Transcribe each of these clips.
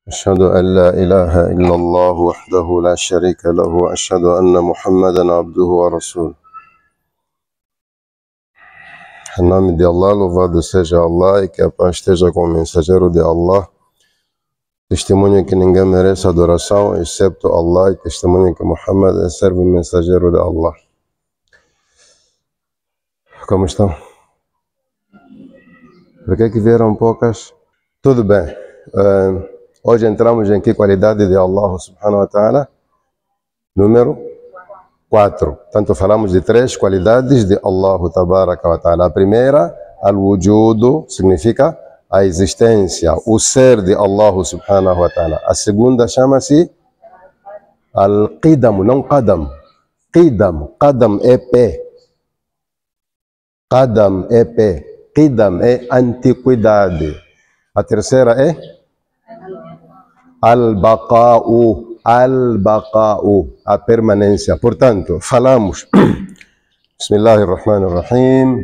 أشهد أن لا إله إلا الله وحده لا شريك له وأشهد أن محمدا عبده ورسوله. Em nome de Allah, louvado seja Allah e que a paz esteja com o mensageiro de Allah. Testemunho que ninguém merece adoração excepto Allah e testemunho que Muhammad é servo e mensageiro de Allah. Como estão? Por que vieram poucas? Tudo bem. Hoje entramos em que qualidade de Allah subhanahu wa ta'ala? Número 4. Tanto falamos de 3 qualidades de Allah tabaraka wa ta'ala. A primeira, al-wujudu, significa a existência, o ser de Allah subhanahu wa ta'ala. A segunda chama-se al-qidam, não qadam. Qidam, qadam é pé. Qadam é pé. Qidam é antiguidade. A terceira é al-baqa'u, a permanência. Portanto, falamos. Bismillahirrahmanirrahim.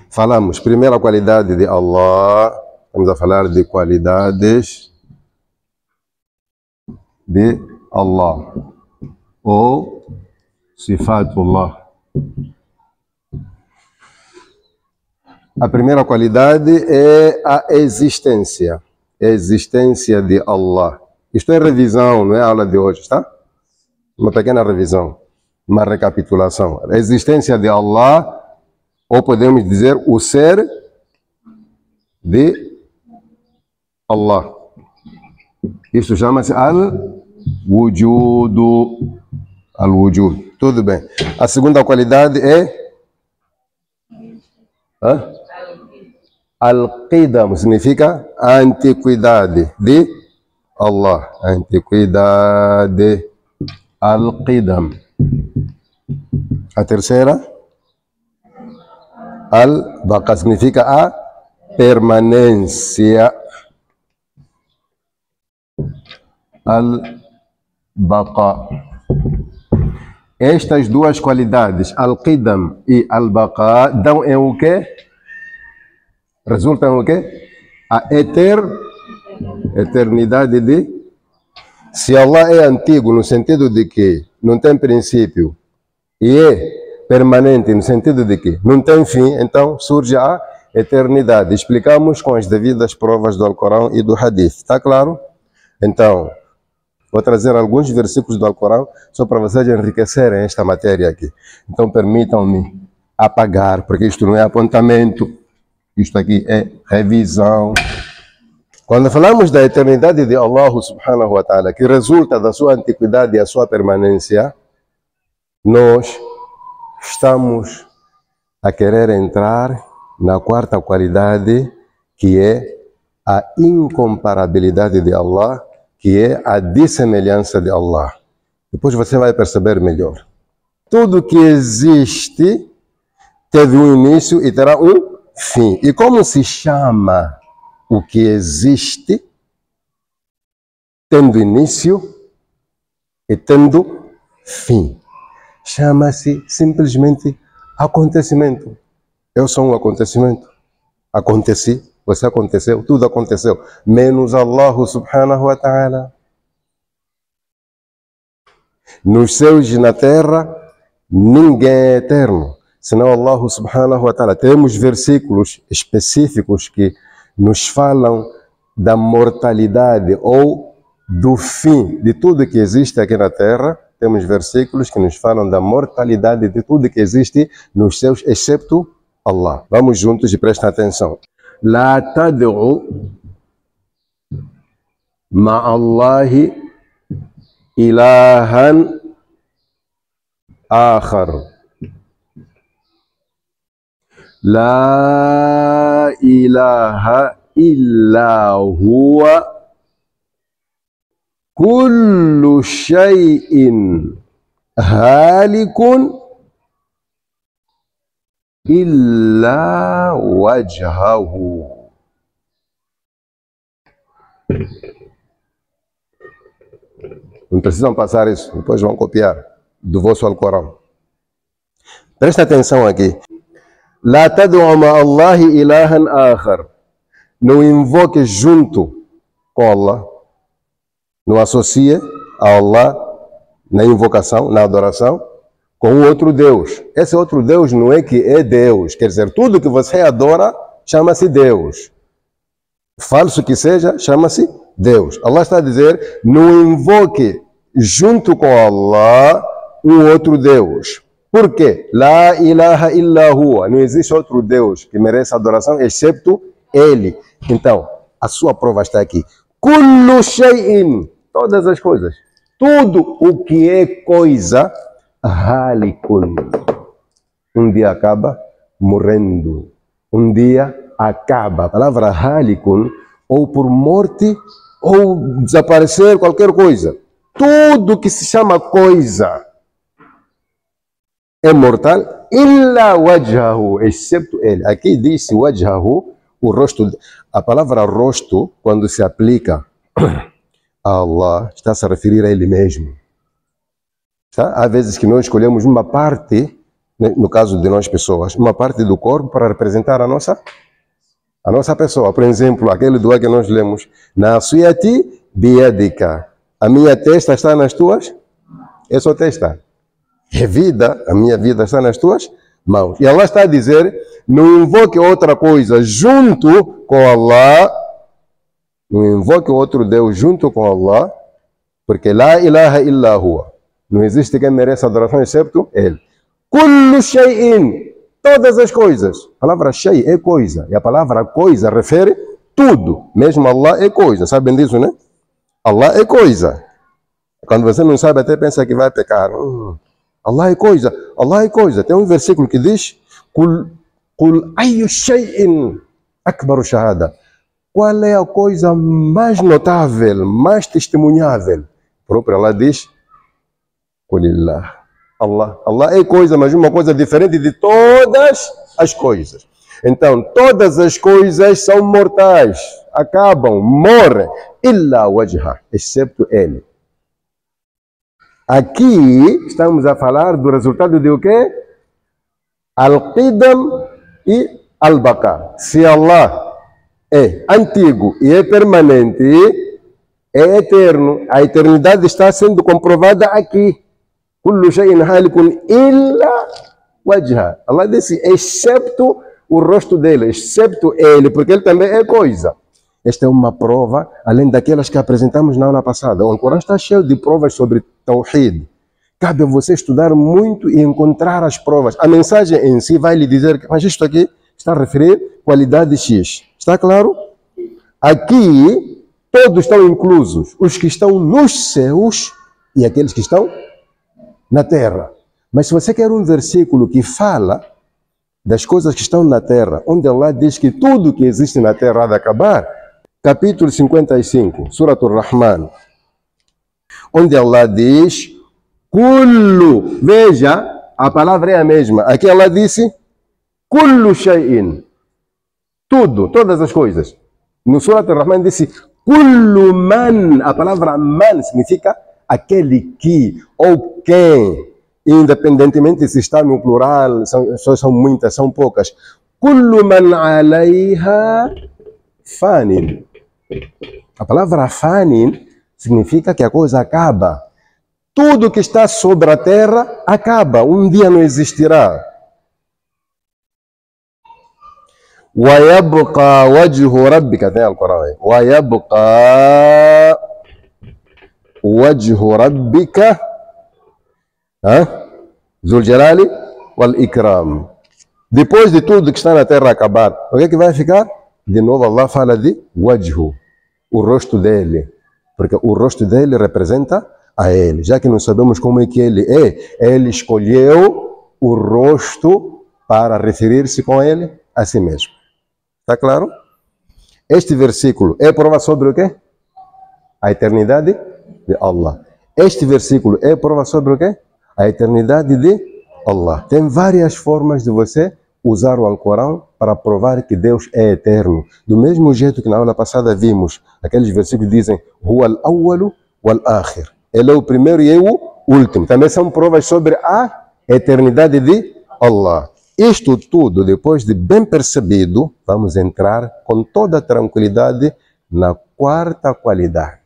Falamos, primeira qualidade de Allah. Vamos a falar de qualidades de Allah. Ou Sifatullah. A primeira qualidade é a existência. Existência de Allah. Isto é revisão, não é aula de hoje, tá? Uma pequena revisão, uma recapitulação. A existência de Allah, ou podemos dizer o ser de Allah. Isto chama-se al-wujudu. Al-wujud. Tudo bem. A segunda qualidade é al-qidam, significa a antiguidade de Allah. Antiguidade. Al-qidam. A terceira, al-baqa, significa a permanência. Al-baqa. Estas duas qualidades, al-qidam e al-baqa, dão em o quê? Resultam em o quê? A eternidade de... Se Allah é antigo no sentido de que não tem princípio e é permanente no sentido de que não tem fim, então surge a eternidade. Explicamos com as devidas provas do Alcorão e do Hadith. Está claro? Então, vou trazer alguns versículos do Alcorão só para vocês enriquecerem esta matéria aqui. Então permitam-me apagar, porque isto não é apontamento, isto aqui é revisão. Quando falamos da eternidade de Allah subhanahu wa ta'ala, que resulta da sua antiguidade e a sua permanência, nós estamos a querer entrar na quarta qualidade, que é a incomparabilidade de Allah, que é a dissemelhança de Allah. Depois você vai perceber melhor. Tudo que existe teve um início e terá um fim. E como se chama o que existe, tendo início e tendo fim? Chama-se simplesmente acontecimento. Eu sou um acontecimento. Aconteci. Você aconteceu, tudo aconteceu, menos Allah subhanahu wa ta'ala. Nos céus e na terra, ninguém é eterno, senão Allah subhanahu wa ta'ala. Temos versículos específicos que nos falam da mortalidade ou do fim de tudo que existe aqui na terra. Temos versículos que nos falam da mortalidade de tudo que existe nos céus, excepto Allah. Vamos juntos e prestem atenção. لا تدعو مع الله إلها آخر لا إله إلا هو كل شيء هالك إلا وجهه. Não precisam passar isso, depois vão copiar do vosso Alcorão. Presta atenção aqui. La tad'u ma Allahi ilahan akhar. Não invoque junto com Allah. Não associe a Allah na invocação, na adoração, com outro Deus. Esse outro Deus não é que é Deus. Quer dizer, tudo que você adora chama-se Deus. Falso que seja, chama-se Deus. Allah está a dizer, não invoque junto com Allah um outro Deus. Por quê? La ilaha illa huwa. Não existe outro Deus que mereça adoração, excepto Ele. Então, a sua prova está aqui. Kullu shay'in. Todas as coisas. Tudo o que é coisa, halikun. Um dia acaba morrendo. Um dia acaba. A palavra halikun, ou por morte, ou desaparecer, qualquer coisa. Tudo que se chama coisa é mortal, illa wajhahu, excepto ele. Aqui diz wajhahu, o rosto. A palavra rosto, quando se aplica a Allah, está a se referir a ele mesmo. Tá? Há vezes que nós escolhemos uma parte, no caso de nós pessoas, uma parte do corpo para representar a nossa pessoa. Por exemplo, aquele dua que nós lemos, Nasiyati biyadika. A minha testa está nas tuas? É só testa. É vida, a minha vida está nas tuas mãos. E Allah está a dizer, não invoque outra coisa junto com Allah, não invoque outro Deus junto com Allah, porque la ilaha illa huwa. Não existe quem mereça adoração excepto Ele. Kullu shay'in, todas as coisas. A palavra shay é coisa, e a palavra coisa refere tudo. Mesmo Allah é coisa, sabem disso, né? Allah é coisa. Quando você não sabe, até pensa que vai pecar. Allah é coisa, Allah é coisa. Tem um versículo que diz, Qul ayyu shay'in akbaru shahada. Qual é a coisa mais notável, mais testemunhável? O próprio Allah diz, Qulillah. Allah é coisa, mas uma coisa diferente de todas as coisas. Então, todas as coisas são mortais, acabam, morrem, illa wajha, excepto ele. Aqui estamos a falar do resultado de o quê? Al-Qidam e Al-Baqa. Se Allah é antigo e é permanente, é eterno, a eternidade está sendo comprovada aqui. Kullu shay'in halikun illa wajha. Allah disse, excepto o rosto dele, excepto ele, porque ele também é coisa. Esta é uma prova, além daquelas que apresentamos na aula passada. O Alcorão está cheio de provas sobre Tawhid. Cabe a você estudar muito e encontrar as provas. A mensagem em si vai lhe dizer, mas isto aqui está a referir qualidade X. Está claro? Aqui, todos estão inclusos. Os que estão nos céus e aqueles que estão na terra. Mas se você quer um versículo que fala das coisas que estão na terra, onde Allah diz que tudo que existe na terra há de acabar, capítulo 55, Surat Ar-Rahman, onde Allah diz, Kullu, veja, a palavra é a mesma. Aqui Allah disse, Kullu shay'in, tudo, todas as coisas. No Surat Ar-Rahman disse, Kullu man, a palavra man significa aquele que ou quem, independentemente se está no plural, são muitas, são poucas. Kullu man alayha fanin. A palavra fanin significa que a coisa acaba. Tudo que está sobre a terra acaba, um dia não existirá. وَيَبْقَى وَجْهُ رَبِّكَ tem Alcorão aí. وَيَبْقَى وَجْهُ رَبِّكَ ذُو الْجَلَالِ وَالْإِكْرَامِ. Depois de tudo que está na terra acabar, o que é que vai ficar? De novo Allah fala de wajhu, o rosto dele, porque o rosto dele representa a ele. Já que não sabemos como é que ele escolheu o rosto para referir-se com ele a si mesmo. Está claro? Este versículo é prova sobre o quê? A eternidade de Allah. Este versículo é prova sobre o quê? A eternidade de Allah. Tem várias formas de você usar o Alcorão para provar que Deus é eterno. Do mesmo jeito que na aula passada vimos, aqueles versículos dizem Huwa al-awwalu wal-akhir. Ele é o primeiro e é o último. Também são provas sobre a eternidade de Allah. Isto tudo, depois de bem percebido, vamos entrar com toda a tranquilidade na quarta qualidade.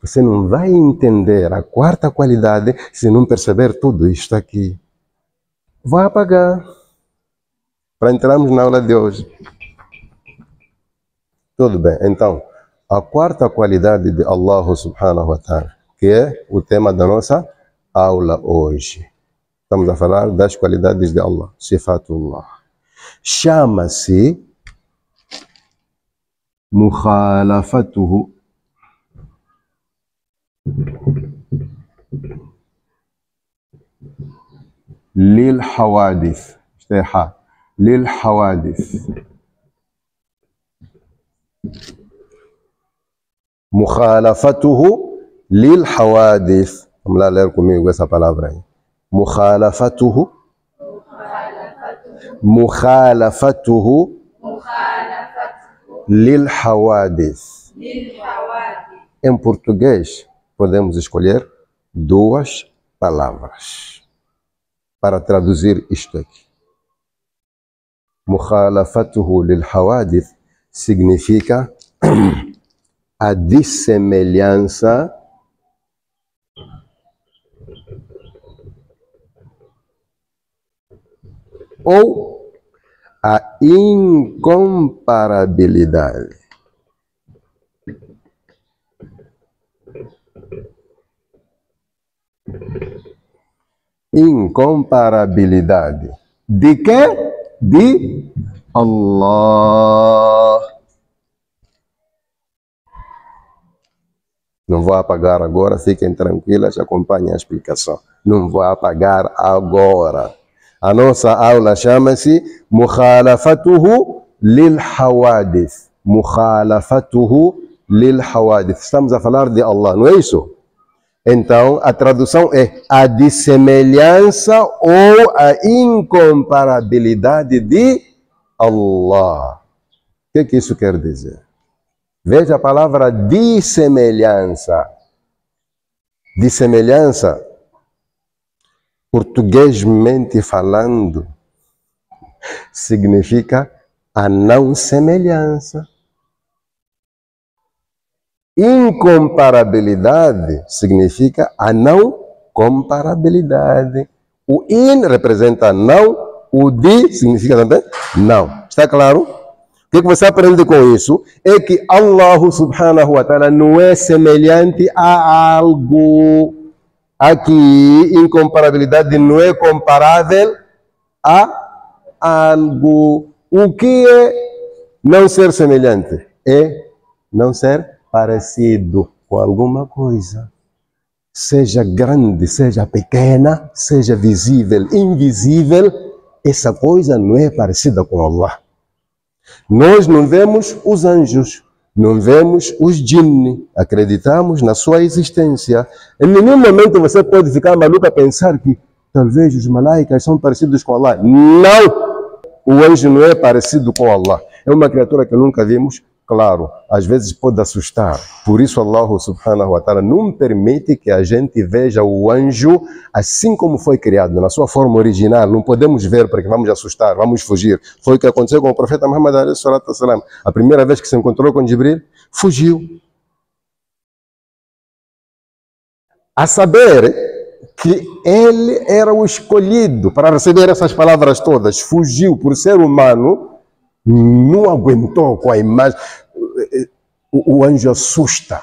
Você não vai entender a quarta qualidade se não perceber tudo isto aqui. Vou apagar para entrarmos na aula de hoje. Tudo bem, então, a quarta qualidade de Allah subhanahu wa ta'ala, que é o tema da nossa aula hoje. Estamos a falar das qualidades de Allah, Sifatullah. Chama-se Mukhalafatuhu Lil Hawadith. Isto é errado. Lil Hawadith. Mukhalafatuhu Lil Hawadith. Vamos lá ler comigo essa palavra aí. Mukhalafatuhu. Mukhalafatuhu Lil Hawadith. Em português, podemos escolher duas palavras para traduzir isto aqui. Mukhalafatuhu Lil Hawadith significa a dissemelhança ou a incomparabilidade. Incomparabilidade. De quê? De Allah. Não vou apagar agora, fiquem tranquilas, acompanhem a explicação. Não vou apagar agora. A nossa aula chama-se Mukhalafatuhu Lil Hawadith. Mukhalafatuhu Lil Hawadith. Estamos a falar de Allah, não é isso? Então, a tradução é a dissemelhança ou a incomparabilidade de Allah. O que isso quer dizer? Veja a palavra dissemelhança. Dissemelhança, portuguesmente falando, significa a não semelhança. Incomparabilidade significa a não comparabilidade. O in representa não, o di significa também não. Está claro? O que você aprende com isso? É que Allah subhanahu wa ta'ala não é semelhante a algo. Aqui, incomparabilidade não é comparável a algo. O que é não ser semelhante? É não ser parecido com alguma coisa. Seja grande, seja pequena, seja visível, invisível, essa coisa não é parecida com Allah. Nós não vemos os anjos, não vemos os jinni, acreditamos na sua existência. Em nenhum momento você pode ficar maluco a pensar que talvez os malaicas são parecidos com Allah. Não! O anjo não é parecido com Allah. É uma criatura que nunca vimos. Claro, às vezes pode assustar. Por isso Allah subhanahu wa ta'ala não permite que a gente veja o anjo assim como foi criado, na sua forma original. Não podemos ver porque vamos assustar, vamos fugir. Foi o que aconteceu com o profeta Muhammad alayhi salatu wassalam. A primeira vez que se encontrou com Jibril, fugiu. A saber que ele era o escolhido para receber essas palavras todas. Fugiu por ser humano. Não aguentou com a imagem. O anjo assusta.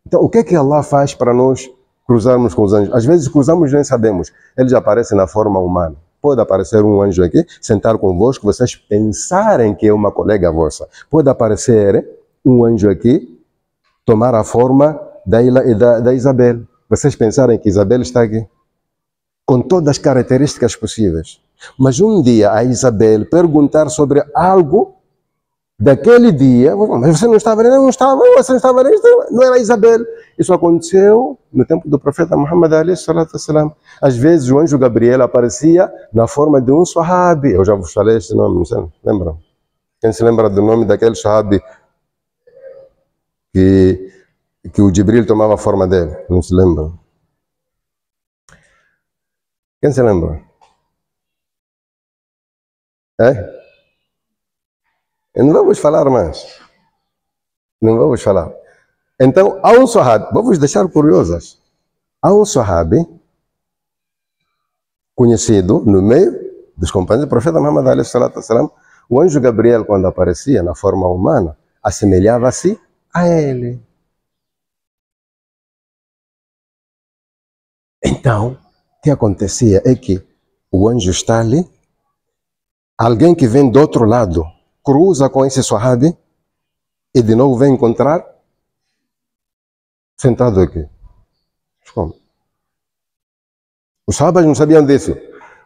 Então, o que é que Allah faz para nós cruzarmos com os anjos? Às vezes cruzamos e nem sabemos. Eles aparecem na forma humana. Pode aparecer um anjo aqui, sentar convosco, vocês pensarem que é uma colega vossa. Pode aparecer um anjo aqui, tomar a forma da Isabel. Vocês pensarem que Isabel está aqui. Com todas as características possíveis. Mas um dia a Isabel perguntar sobre algo daquele dia, mas você não estava ali, não estava, você não estava ali, não era Isabel. Isso aconteceu no tempo do profeta Muhammad alayhi salatu wassalam. Às vezes o anjo Gabriel aparecia na forma de um sahabi. Eu já vos falei esse nome, não sei, lembram? Quem se lembra do nome daquele sahabi que o Jibril tomava a forma dele? Não se lembra? Quem se lembra? É? E não vamos falar mais. Não vamos falar. Então, há um sahabi, vamos deixar curiosas. Há um sahabi conhecido no meio dos companheiros do profeta Muhammad alayhi salatu wassalam. O anjo Gabriel, quando aparecia na forma humana, assemelhava-se a ele. Então, o que acontecia é que o anjo está ali, alguém que vem do outro lado cruza com esse sahabi e de novo vem encontrar sentado aqui. Como? Os sahabas não sabiam disso.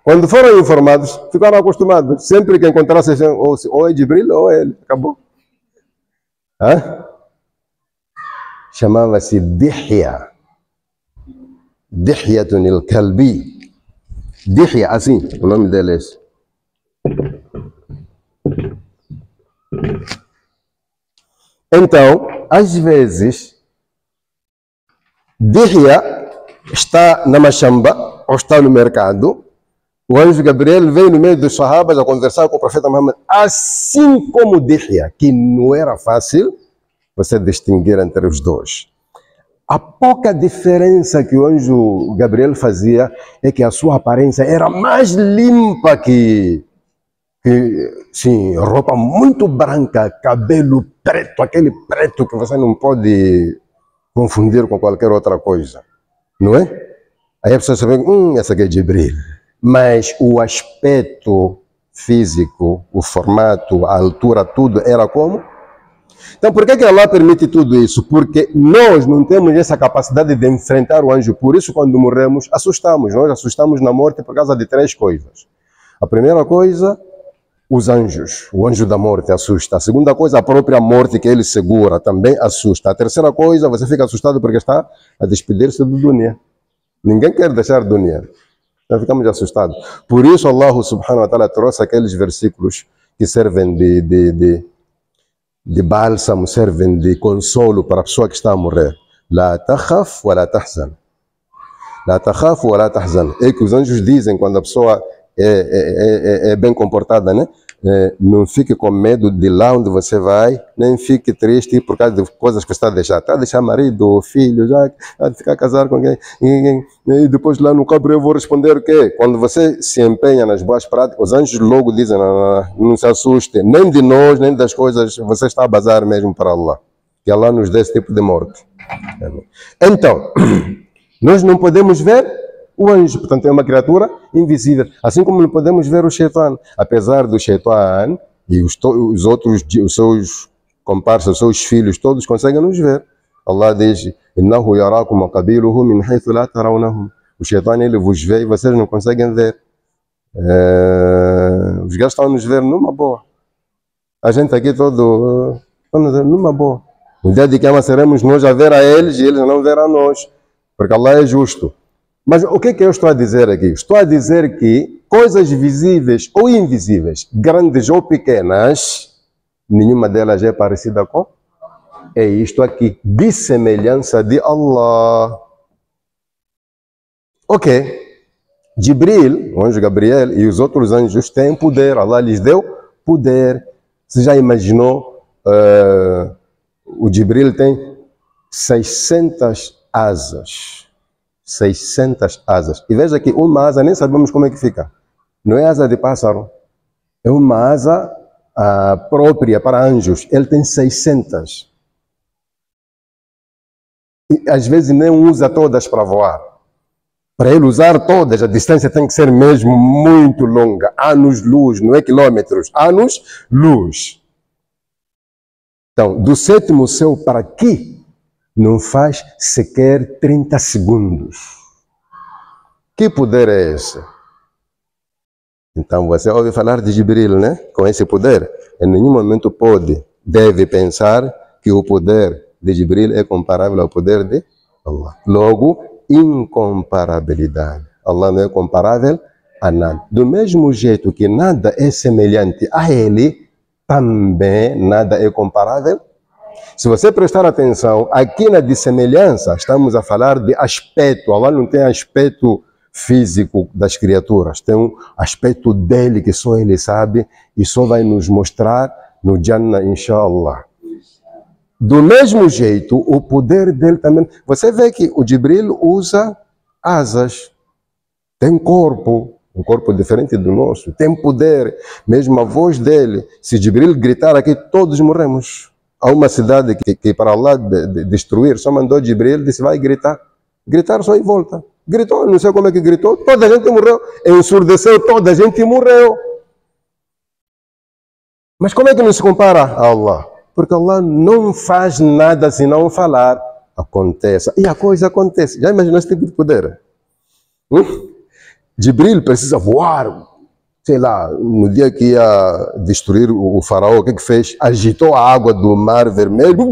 Quando foram informados, ficaram acostumados. Sempre que encontrassem, ou é Jibril ou é ele. Acabou. Hã? Chamava-se Dihya. Dihyatun al-Kalbi. Dihya, assim, o nome dele é esse. Então, às vezes, Dihya está na machamba, ou está no mercado, o anjo Gabriel veio no meio dos sahabas a conversar com o profeta Muhammad, assim como Dihya, que não era fácil você distinguir entre os dois. A pouca diferença que o anjo Gabriel fazia é que a sua aparência era mais limpa que sim, roupa muito branca, cabelo preto, aquele preto que você não pode confundir com qualquer outra coisa, não é? Aí a pessoa sabe, essa aqui é Jibril. Mas o aspecto físico, o formato, a altura, tudo era como? Então, por que Allah permite tudo isso? Porque nós não temos essa capacidade de enfrentar o anjo. Por isso, quando morremos, assustamos. Nós assustamos na morte por causa de 3 coisas. A primeira coisa, os anjos. O anjo da morte assusta. A segunda coisa, a própria morte que ele segura também assusta. A terceira coisa, você fica assustado porque está a despedir-se do dunya. Ninguém quer deixar dunya. Então ficamos assustados. Por isso, Allah subhanahu wa ta'ala trouxe aqueles versículos que servem de bálsamo, servem de consolo para a pessoa que está a morrer. La takhaf wa la tahzan. La takhaf wa la tahzan. É que os anjos dizem quando a pessoa é bem comportada, né? Não fique com medo de lá onde você vai, nem fique triste por causa de coisas que você está a deixar. Está a deixar marido, filho, já está a ficar casado com alguém. E depois lá no cabra eu vou responder o quê? Quando você se empenha nas boas práticas, os anjos logo dizem, não se assuste, nem de nós, nem das coisas, você está a bazar mesmo para Allah. Que Allah nos dê esse tipo de morte. Então, nós não podemos ver o anjo, portanto, é uma criatura invisível. Assim como não podemos ver o Shaitan. Apesar do Shaitan e os outros, os seus comparsas, os seus filhos, todos conseguem nos ver. Allah diz, Innahu yarakum wa qabiluhu min haythu la tarawnahum. O Shaitan, ele vos vê e vocês não conseguem ver. Os gajos estão a nos ver numa boa. A gente aqui todo, numa boa. No dia de Quiyama seremos nós a ver a eles e eles a não ver a nós. Porque Allah é justo. Mas o que é que eu estou a dizer aqui? Estou a dizer que coisas visíveis ou invisíveis, grandes ou pequenas, nenhuma delas é parecida com é isto aqui, de semelhança de Allah. Ok. Jibril, o anjo Gabriel e os outros anjos têm poder. Allah lhes deu poder. Você já imaginou? O Jibril tem 600 asas. 600 asas. E veja que uma asa nem sabemos como é que fica. Não é asa de pássaro. É uma asa própria para anjos. Ele tem 600. E às vezes nem usa todas para voar. Para ele usar todas, a distância tem que ser mesmo muito longa. Anos-luz, não é quilômetros. Anos-luz. Então, do 7º céu para aqui, não faz sequer 30 segundos. Que poder é esse? Então você ouve falar de Jibril, né? Com esse poder. Em nenhum momento deve pensar que o poder de Jibril é comparável ao poder de Allah. Logo, incomparabilidade. Allah não é comparável a nada. Do mesmo jeito que nada é semelhante a ele, também nada é comparável. Se você prestar atenção, aqui na dissemelhança, estamos a falar de aspecto. Allah não tem aspecto físico das criaturas, tem um aspecto dele que só ele sabe e só vai nos mostrar no Jannah, inshallah. Do mesmo jeito, o poder dele também. Você vê que o Jibril usa asas, tem corpo, um corpo diferente do nosso, tem poder, mesmo a voz dele. Se Jibril gritar aqui, todos morremos. Há uma cidade que para Allah destruir, só mandou Jibril, disse, vai gritar. Gritar só e volta. Gritou, não sei como é que gritou, toda a gente morreu. Ensurdeceu, toda a gente morreu. Mas como é que não se compara a Allah? Porque Allah não faz nada se não falar. Aconteça. E a coisa acontece. Já imaginou esse tipo de poder? Jibril precisa voar. Sei lá, no dia que ia destruir o faraó, o que fez? Agitou a água do mar vermelho,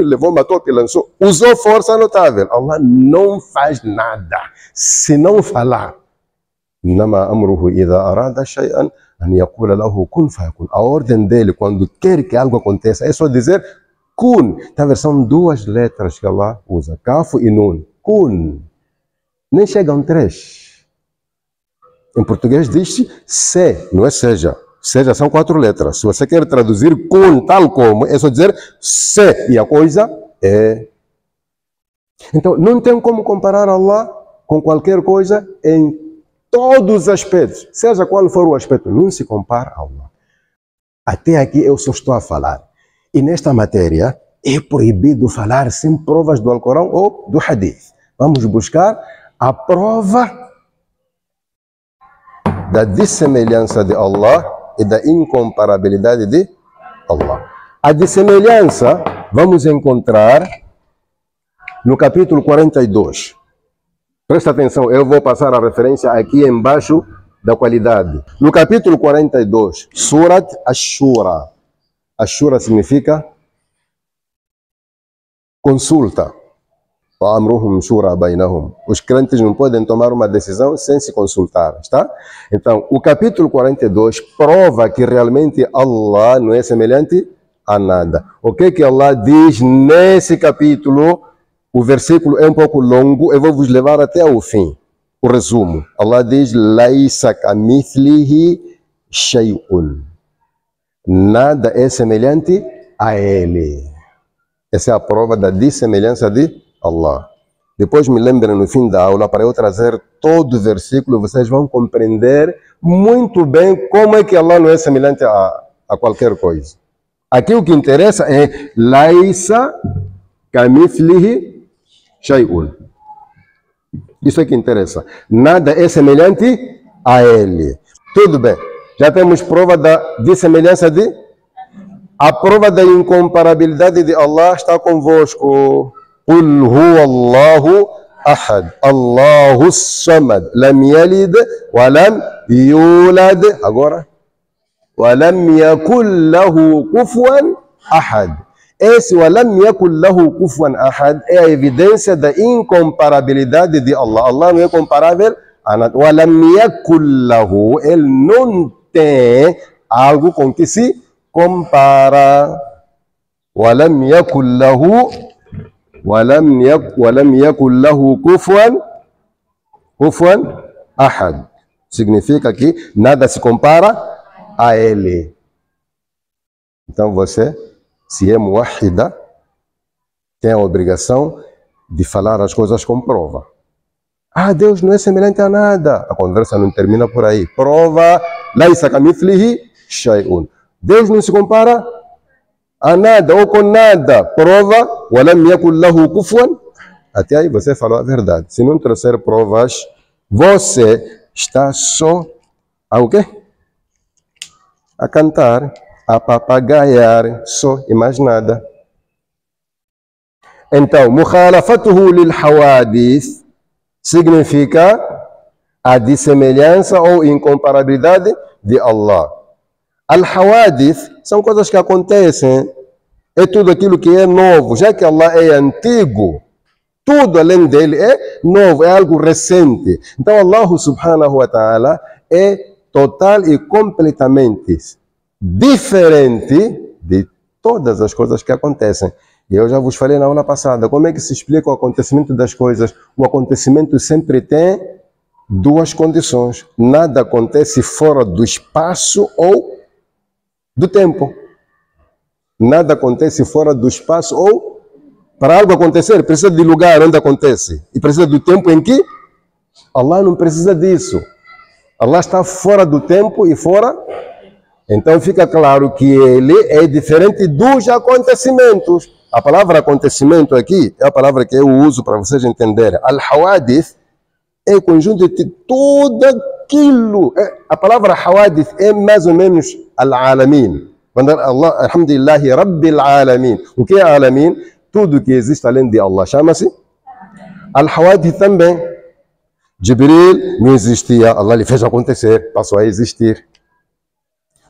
levou uma toca e lançou. Usou força notável. Allah não faz nada se não falar. Nama amruhu idha arada shay'an an yaqula lahu kun fayakun. A ordem dele, quando quer que algo aconteça, é só dizer kun. Tá a versão 2 letras que Allah usa, Kaf e Nun. Kun. Nem chegam 3. Em português diz-se se, não é seja. Seja são 4 letras. Se você quer traduzir kun tal como, é só dizer se. E a coisa é. Então, não tem como comparar Allah com qualquer coisa em todos os aspectos. Seja qual for o aspecto, não se compara a Allah. Até aqui eu só estou a falar. E nesta matéria é proibido falar sem provas do Alcorão ou do Hadith. Vamos buscar a prova da dissemelhança de Allah e da incomparabilidade de Allah. A dissemelhança vamos encontrar no capítulo 42. Presta atenção, eu vou passar a referência aqui embaixo da qualidade. No capítulo 42, Surat Ash-Shura. Ash-Shura significa consulta. Os crentes não podem tomar uma decisão sem se consultar, está? Então, o capítulo 42 prova que realmente Allah não é semelhante a nada. O que Allah diz nesse capítulo? O versículo é um pouco longo, eu vou vos levar até o fim. O resumo. Allah diz, Laisa kamithlihi shay'un. Nada é semelhante a ele. Essa é a prova da dissemelhança de Allah. Depois me lembrem no fim da aula para eu trazer todo o versículo, vocês vão compreender muito bem como é que Allah não é semelhante a qualquer coisa. Aqui o que interessa é Laisa kamithlihi shay'un. Isso é que interessa. Nada é semelhante a ele. Tudo bem. Já temos prova da dissemelhança de... A prova da incomparabilidade de Allah está convosco. Qul huwa Allahu ahad, Allahu samad, lam yalid wa lam yulad. Agora, wa lam yakul lahu kufuwan ahad. Esse wa lam yakul lahu kufuwan ahad é a evidência da incomparabilidade de Allah. Allah não é comparável a nada. Wa lam yakul lahu, ele não tem algo com que se compara. Wa lam yakul lahu ولم يكن له كفوا أحد. Significa que nada se compara a ele. Então você, se é muwahida, tem a obrigação de falar as coisas com prova. Ah, Deus não é semelhante a nada. A conversa não termina por aí. Prova, laisa kamithlihi shay'un. Deus não se compara a nada ou com nada. Prova, walam yakul lahu kufuwan. Até aí você falou a verdade. Se não trouxer provas, você está só a o quê? A cantar, a papagaiar, só e mais nada. Então, mukhalafatuhu lil hawadith significa a dissemelhança ou incomparabilidade de Allah. Al-hawadith são coisas que acontecem, é tudo aquilo que é novo, já que Allah é antigo, tudo além dele é novo, é algo recente. Então Allah subhanahu wa ta'ala é total e completamente diferente de todas as coisas que acontecem. E eu já vos falei na aula passada, como é que se explica o acontecimento das coisas? O acontecimento sempre tem duas condições. Nada acontece fora do espaço ou do tempo. Nada acontece fora do espaço ou... Para algo acontecer, precisa de lugar onde acontece. E precisa do tempo em que... Allah não precisa disso. Allah está fora do tempo e fora... Então fica claro que ele é diferente dos acontecimentos. A palavra acontecimento aqui é a palavra que eu uso para vocês entenderem. Al-Hawadith é o conjunto de tudo aquilo. A palavra Hawadith é mais ou menos Al-Alamin. Quando Allah, Alhamdulillahi Rabbil Alamin. O que é Alamin? Tudo que existe além de Allah. Chama-se Al-Hawadith também. Jibril não existia, Allah lhe fez acontecer, passou a existir.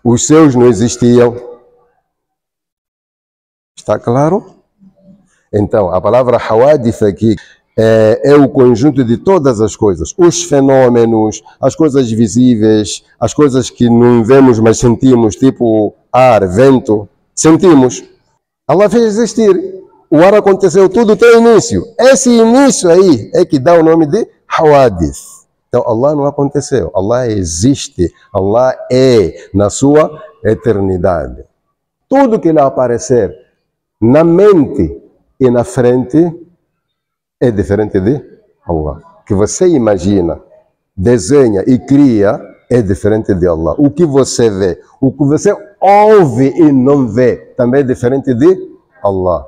Os seus não existiam. Está claro? Então, a palavra Hawadith aqui é o conjunto de todas as coisas. Os fenômenos, as coisas visíveis, as coisas que não vemos, mas sentimos, tipo ar, vento, sentimos. Allah fez existir. O ar aconteceu, tudo tem início. Esse início aí é que dá o nome de Hawadith. Então, Allah não aconteceu, Allah existe, Allah é na sua eternidade. Tudo que lhe aparecer na mente e na frente é diferente de Allah. O que você imagina, desenha e cria é diferente de Allah. O que você vê, o que você ouve e não vê também é diferente de Allah.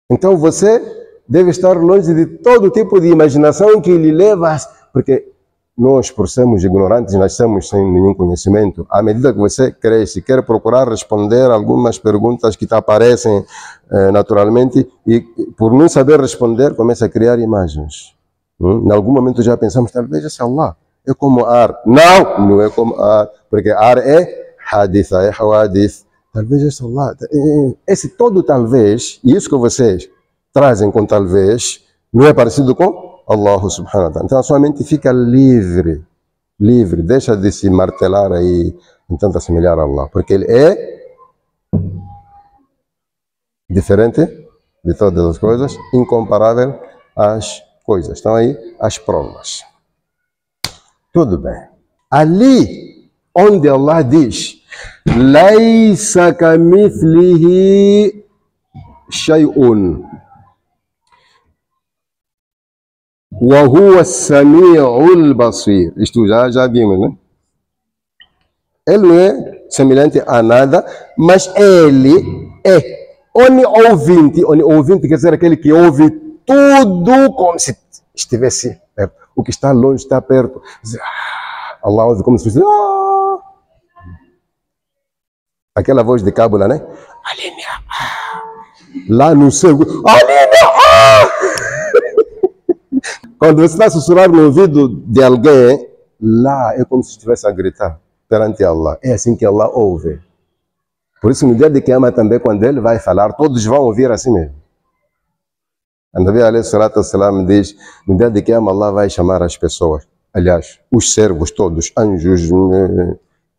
Então você deve estar longe de todo tipo de imaginação que lhe leva a... Porque nós, por sermos ignorantes, nascemos sem nenhum conhecimento. À medida que você cresce, quer procurar responder algumas perguntas que te aparecem naturalmente e por não saber responder, começa a criar imagens. Em algum momento já pensamos, talvez esse Allah é como ar. Não, não é como ar, porque ar é haditha, é hawadith. Talvez esse Allah, esse todo talvez, e isso que vocês trazem com talvez, não é parecido com Allah subhanahu wa ta'ala. Então a sua mente fica livre, deixa de se martelar aí, tenta assemelhar a Allah, porque ele é diferente de todas as coisas, incomparável às coisas. Estão aí as provas. Tudo bem. Ali onde Allah diz Laisa kamithlihi shay'un wa huwa as-sami'ul basir. Isto já vimos, né? Ele não é semelhante a nada, mas ele é oniovinte. Oniovinte quer dizer aquele que ouve tudo como se estivesse perto. O que está longe está perto. Allah ouve como se fosse... Aquela voz de cábula, né? Alínia. Lá no céu. Alínia. Quando você está a sussurrar no ouvido de alguém, lá é como se estivesse a gritar perante Allah. É assim que Allah ouve. Por isso, no dia de Qiyamah também, quando ele vai falar, todos vão ouvir assim mesmo. A Nabi alayhi salatu wassalam diz, no dia de Qiyamah, Allah vai chamar as pessoas. Aliás, os servos todos, anjos,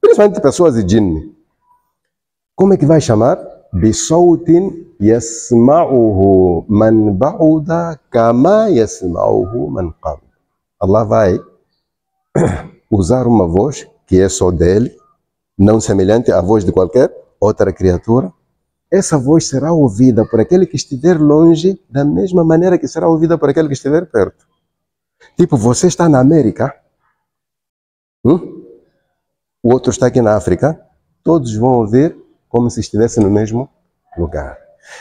principalmente pessoas e jinn. Como é que vai chamar? Bisautin yasma'uhu man ba'uda kama yasma'uhu man qarb. Allah vai usar uma voz que é só dele, não semelhante à voz de qualquer outra criatura. Essa voz será ouvida por aquele que estiver longe da mesma maneira que será ouvida por aquele que estiver perto. Tipo, você está na América, o outro está aqui na África, todos vão ouvir como se estivesse no mesmo lugar.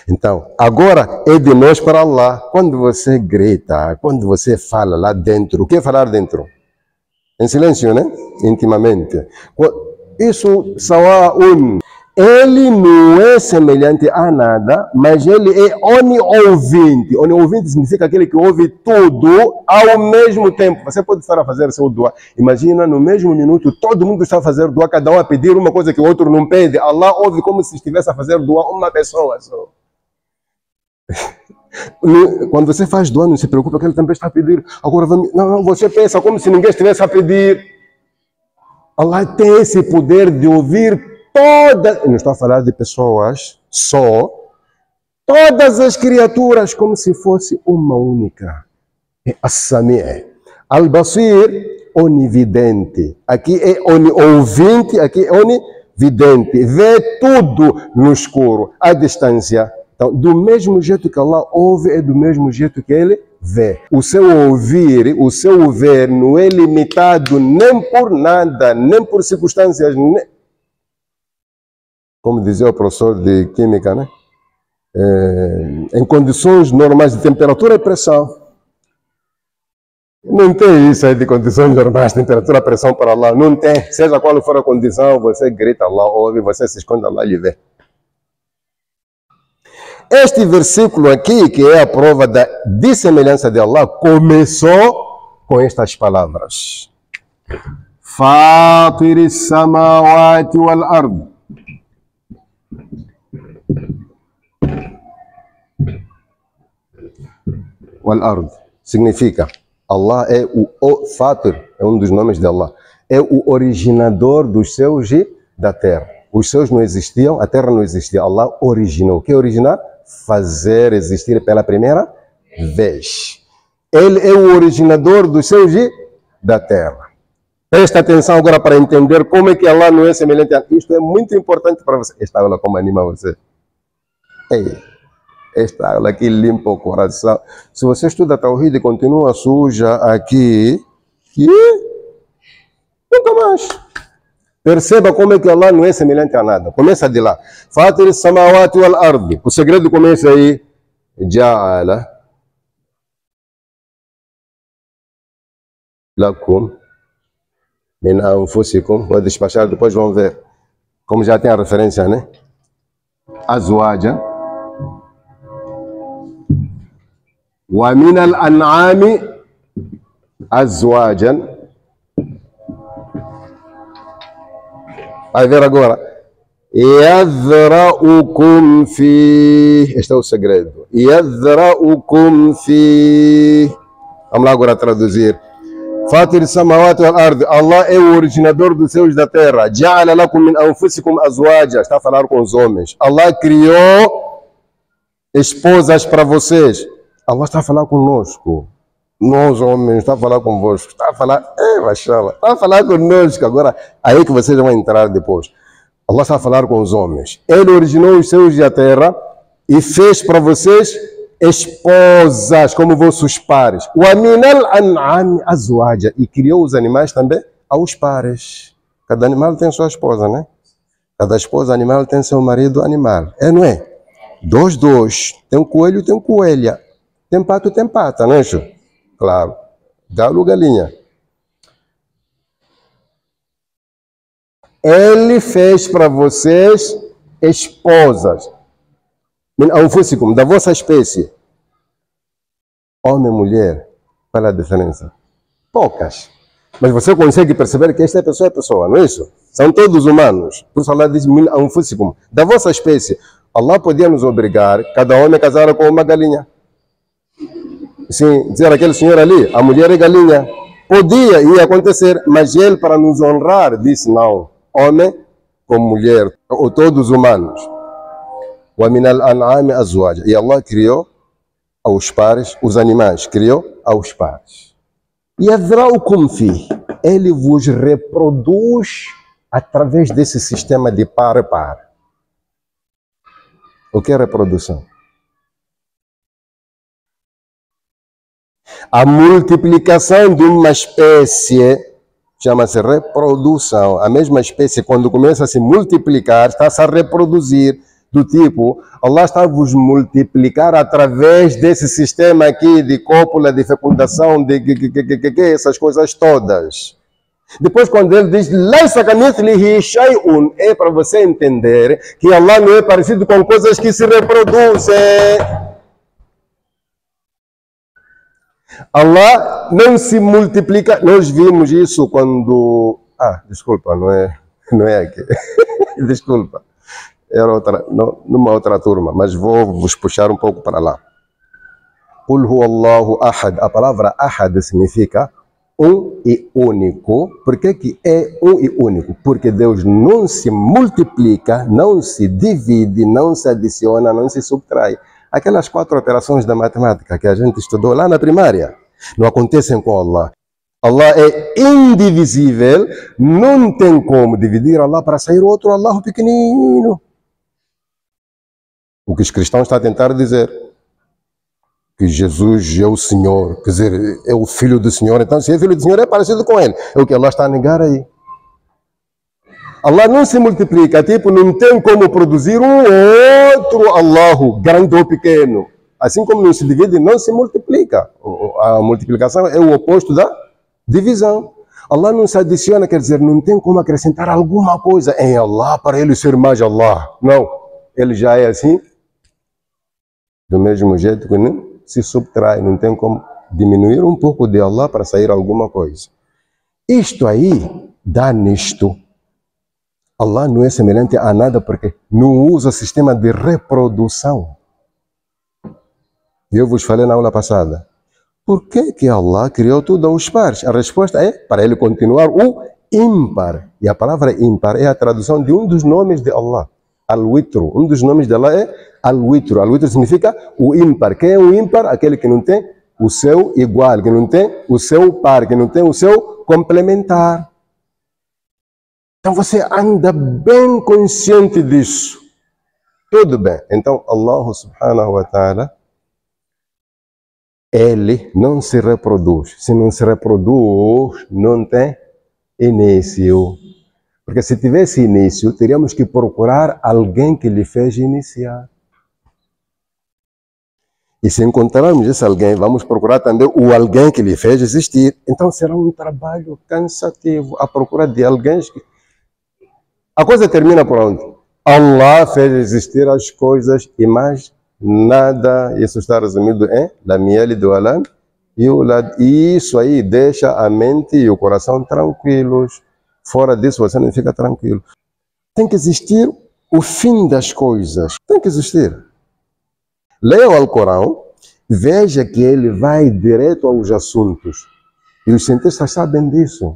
Então, agora é de nós para Allah. Quando você grita, quando você fala lá dentro, o que é falar dentro? Em silêncio, né? Intimamente. Isso, sawa'un. Ele não é semelhante a nada, mas ele é oniovinte. Oniovinte significa aquele que ouve tudo ao mesmo tempo. Você pode estar a fazer seu dua. Imagina, no mesmo minuto, todo mundo está a fazer dua, cada um a pedir uma coisa que o outro não pede. Allah ouve como se estivesse a fazer dua uma pessoa só. Quando você faz dua, não se preocupa que ele também está a pedir. Agora, não, você pensa como se ninguém estivesse a pedir. Allah tem esse poder de ouvir todas, eu não estou a falar de pessoas só, todas as criaturas como se fosse uma única. É As-Sami'. Al-Basir, onividente. Aqui é ouvinte, aqui é onividente. Vê tudo no escuro, à distância. Então, do mesmo jeito que Allah ouve, é do mesmo jeito que Ele vê. O seu ouvir, o seu ver não é limitado nem por nada, nem por circunstâncias. Como dizia o professor de Química, né? Em condições normais de temperatura e pressão. Não tem isso aí de condições normais, temperatura, pressão para Allah. Não tem. Seja qual for a condição, você grita, Allah ouve, você se esconde, Allah lhe vê. Este versículo aqui, que é a prova da dissemelhança de Allah, começou com estas palavras. Fatir samawati wal ard. Wal ard significa Allah é o Fatir, é um dos nomes de Allah. É o originador dos céus e da terra. Os céus não existiam, a terra não existia. Allah originou. O que é originar? Fazer existir pela primeira vez. Ele é o originador dos céus e da terra. Presta atenção agora para entender como é que Allah não é semelhante a... Isto é muito importante para você. Esta aula como anima você. Ei. Esta aula aqui limpa o coração. Se você estuda Tawhid e continua suja aqui, nunca mais. Perceba como é que Allah não é semelhante a nada. Começa de lá. Fatir samawati wal ardi. O segredo começa aí. Ja'ala lakum min anfusikum. Vou despachar, depois vão ver. Como já tem a referência, né? Azwaja. ومن الأنعام أزواجا. Vai ver agora. يذرأكم فيه. Este é o segredo. يذرأكم فيه. Vamos lá agora traduzir. فاطر السماوات والأرض. Allah é o originador dos céus e da terra. جعل لكم من أنفسكم أزواجا. Está a falar com os homens. Allah criou esposas para vocês. Allah está a falar conosco. Nós, homens, está a falar convosco. Está a falar, mashallah, está a falar conosco. Agora, aí que vocês vão entrar depois. Allah está a falar com os homens. Ele originou os céus e a terra e fez para vocês esposas como vossos pares. وَمِنَ الْأَنْعَامِ أَزْوَاجًا. E criou os animais também aos pares. Cada animal tem sua esposa, né? Cada esposa animal tem seu marido animal. É, não é? Dois. Tem um coelho, tem uma coelha. Tem pato, tem pata, não é isso? Claro. Galo, galinha. Ele fez para vocês esposas. Min anfusikum, da vossa espécie. Homem e mulher. Qual é a diferença? Poucas. Mas você consegue perceber que esta pessoa é pessoa, não é isso? São todos humanos. Por isso Allah diz, min anfusikum, da vossa espécie. Allah podia nos obrigar, cada homem casar com uma galinha. Sim, dizer aquele senhor ali, a mulher é galinha. Podia, ia acontecer, mas ele, para nos honrar, disse não. Homem com mulher, ou todos humanos. وَمِنَ الْأَنْعَامِ أَزْوَاجًا. E Allah criou aos pares, os animais, criou aos pares. يَذْرَأُكُمْ فِيهِ. Ele vos reproduz através desse sistema de par a par. O que é reprodução? A multiplicação de uma espécie chama-se reprodução. A mesma espécie, quando começa a se multiplicar, está-se a reproduzir. Do tipo, Allah está a vos multiplicar através desse sistema aqui de cópula, de fecundação, de essas coisas todas. Depois, quando ele diz, "Laysa kamithlihi shay'un", é para você entender que Allah não é parecido com coisas que se reproduzem. Allah não se multiplica. Nós vimos isso quando... desculpa, não é aqui. Desculpa. Era numa outra turma, mas vou vos puxar um pouco para lá. Qul huwa Allahu ahad. A palavra ahad significa um e único. Por que é um e único? Porque Deus não se multiplica, não se divide, não se adiciona, não se subtrai. Aquelas 4 operações da matemática que a gente estudou lá na primária, não acontecem com Allah. Allah é indivisível, não tem como dividir Allah para sair outro Allah pequenino. O que os cristãos estão a tentar dizer, que Jesus é o Senhor, quer dizer, é o Filho do Senhor, então se é Filho do Senhor é parecido com Ele. É o que Allah está a negar aí. Allah não se multiplica, tipo, não tem como produzir um outro Allah, grande ou pequeno. Assim como não se divide, não se multiplica. A multiplicação é o oposto da divisão. Allah não se adiciona, quer dizer, não tem como acrescentar alguma coisa em Allah para ele ser mais Allah. Não, ele já é assim, do mesmo jeito que não se subtrai, não tem como diminuir um pouco de Allah para sair alguma coisa. Isto aí dá nisto. Allah não é semelhante a nada porque não usa sistema de reprodução. Eu vos falei na aula passada. Por que Allah criou tudo aos pares? A resposta é para ele continuar o ímpar. E a palavra ímpar é a tradução de um dos nomes de Allah. Al-Witru. Um dos nomes de Allah é Al-Witru. Al-Witru significa o ímpar. Quem é o ímpar? Aquele que não tem o seu igual, que não tem o seu par, que não tem o seu complementar. Então você anda bem consciente disso. Tudo bem. Então Allah subhanahu wa ta'ala, ele não se reproduz. Se não se reproduz, não tem início. Porque se tivesse início, teríamos que procurar alguém que lhe fez iniciar. E se encontrarmos esse alguém, vamos procurar também o alguém que lhe fez existir. Então será um trabalho cansativo à procura de alguém que... A coisa termina por onde? Allah fez existir as coisas e mais nada. Isso está resumido em Lam Yalid wa Lam Yulad. E isso aí deixa a mente e o coração tranquilos. Fora disso você não fica tranquilo. Tem que existir o fim das coisas. Tem que existir. Leia o Alcorão, veja que ele vai direto aos assuntos. E os cientistas sabem disso.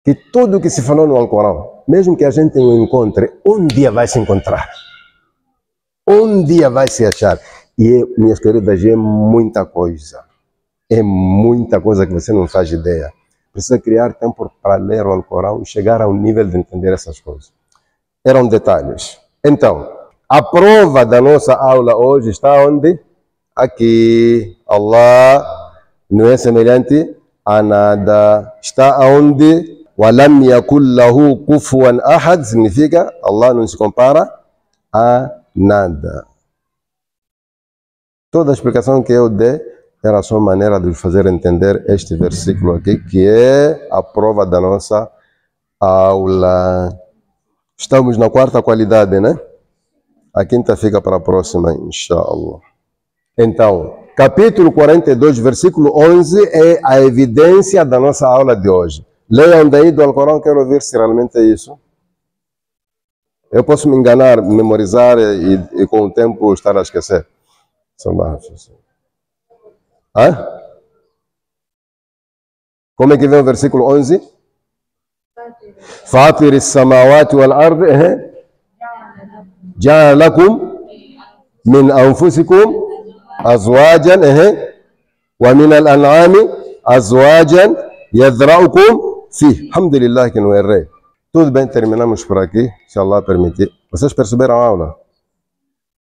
Que tudo que se falou no Alcorão, mesmo que a gente não encontre, um dia vai se encontrar. Um dia vai se achar. E, minhas queridas, é muita coisa. É muita coisa que você não faz ideia. Precisa criar tempo para ler o Alcorão e chegar ao nível de entender essas coisas. Eram detalhes. Então, a prova da nossa aula hoje está onde? Aqui. Allah não é semelhante a nada. Está aonde? وَلَمْ يَكُنْ لَهُ كُفُوًا أَحَدٍ significa Allah não se compara a nada. Toda a explicação que eu dei era só maneira de fazer entender este versículo aqui, que é a prova da nossa aula. Estamos na quarta qualidade, né? A quinta fica para a próxima, inshallah. Então, capítulo 42, versículo 11 é a evidência da nossa aula de hoje. Leiam daí do Alcorão, quero ver se realmente é isso. Eu posso me enganar, memorizar e com o tempo estar a esquecer. Hã? Como é que vem o versículo 11? Fatir as-samawati wal-ardi ja'ala lakum min anfusikum azwajan wa min al-an'ami azwajan yadra'ukum fi. Alhamdulillah que não errei. Tudo bem, terminamos por aqui, se Allah permitir. Vocês perceberam a aula?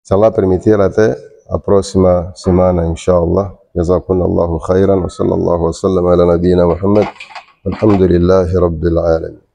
Se Allah permitir, até a próxima semana, inshallah. Jazakumullahu khairan wa sallallahu wa sallam ala nabiyyina Muhammad. Alhamdulillahi rabbil alamin.